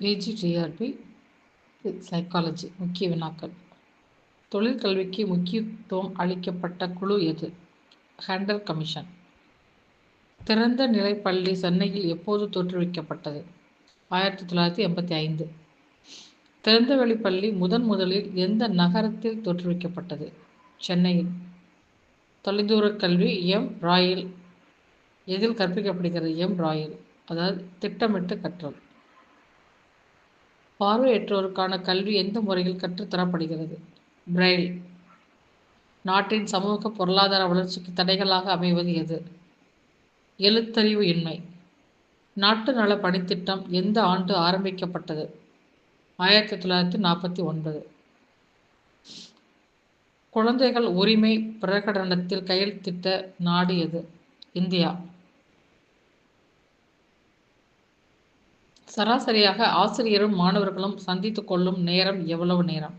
PGTRB psychology முக்கிய வினாக்கள். தொழிற்கல்விக்கு முக்கியத்துவம் அளிக்கப்பட்ட குழு எது? Hunter commission. திறந்த நிலை பள்ளி சென்னையில் எப்போது தோற்றுவிக்கப்பட்டது? 1985. திறந்தவெளி பள்ளி முதலில் எந்த நகரத்தில் தோற்றுவிக்கப்பட்டது? சென்னையில். தொலைதூர கல்வி எம். ராயல் எதில் கற்பிக்கப்படுகிறது? எம். ராயல், அதாவது திட்டமிட்டு கற்றல். பார்வையற்றோருக்கான கல்வி எந்த முறையில் கற்றுத்தரப்படுகிறது? பிரெயில். நாட்டின் சமூக பொருளாதார வளர்ச்சிக்கு தடைகளாக அமைவது எது? எழுத்தறிவு இன்மை. நாட்டு நல பணித்திட்டம் எந்த ஆண்டு ஆரம்பிக்கப்பட்டது? 1949. குழந்தைகள் உரிமை பிரகடனத்தில் கையெழுத்திட்ட நாடு எது? இந்தியா. சராசரியாக ஆசிரியரும் மாணவர்களும் சந்தித்துக் கொள்ளும் நேரம் எவ்வளவு நேரம்?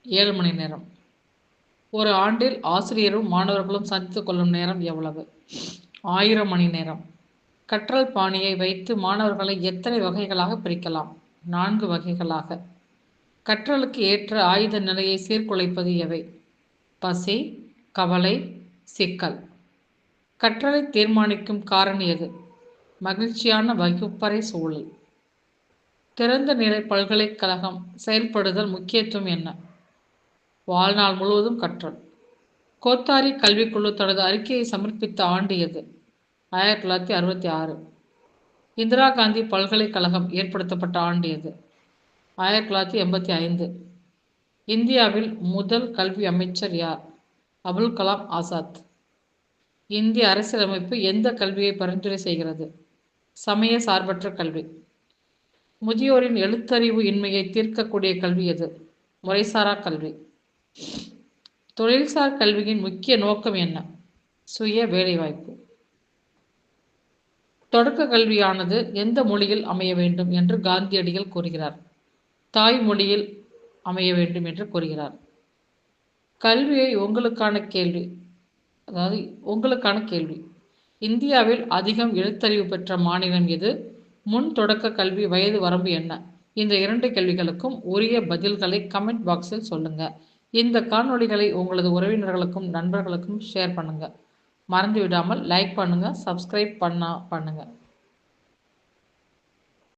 7 மணி நேரம். ஒரு ஆண்டில் ஆசிரியரும் மாணவர்களும் சந்தித்துக் கொள்ளும் நேரம் எவ்வளவு? 1000 மணி நேரம். கற்றல் பாணியை வைத்து மாணவர்களை எத்தனை வகைகளாக பிரிக்கலாம்? 4 வகைகளாக. கற்றலுக்கு ஏற்ற ஆயுத நிலையை சீர்குலைப்பது எவை? பசி, கவலை, சிக்கல். கற்றலை தீர்மானிக்கும் காரணி எது? மகிழ்ச்சியான வகுப்பறை சூழல். திறந்த நிலை பல்கலைக்கழகம் செயல்படுதல் முக்கியத்துவம் என்ன? வாழ்நாள் முழுவதும் கற்றல். கோத்தாரி கல்விக்குழு தனது அறிக்கையை சமர்ப்பித்த ஆண்டு எது? 1966. இந்திரா காந்தி பல்கலைக்கழகம் ஏற்படுத்தப்பட்ட ஆண்டு எது? 1985. இந்தியாவில் முதல் கல்வி அமைச்சர் யார்? அபுல் கலாம் ஆசாத். இந்திய அரசியலமைப்பு எந்த கல்வியை பரிந்துரை செய்கிறது? சமய சார்பற்ற கல்வி. முதியோரின் எழுத்தறிவு இன்மையை தீர்க்கக்கூடிய கல்வி எது? முறைசாரா கல்வி. தொழில்சார் கல்வியின் முக்கிய நோக்கம் என்ன? சுய வேலைவாய்ப்பு. தொடக்க கல்வியானது எந்த மொழியில் அமைய வேண்டும் என்று காந்தியடிகள் கூறுகிறார்? தாய்மொழியில் அமைய வேண்டும் என்று கூறுகிறார். கல்வியை உங்களுக்கான கேள்வி. இந்தியாவில் அதிகம் எழுத்தறிவு பெற்ற மாநிலம் எது? முன் தொடக்க கல்வி வயது வரம்பு என்ன? இந்த 2 கேள்விகளுக்கும் உரிய பதில்களை கமெண்ட் பாக்ஸில் சொல்லுங்க. இந்த காணொளிகளை உங்களது உறவினர்களுக்கும் நண்பர்களுக்கும் ஷேர் பண்ணுங்க. மறந்து விடாமல் லைக் பண்ணுங்க, சப்ஸ்கிரைப் பண்ணுங்க.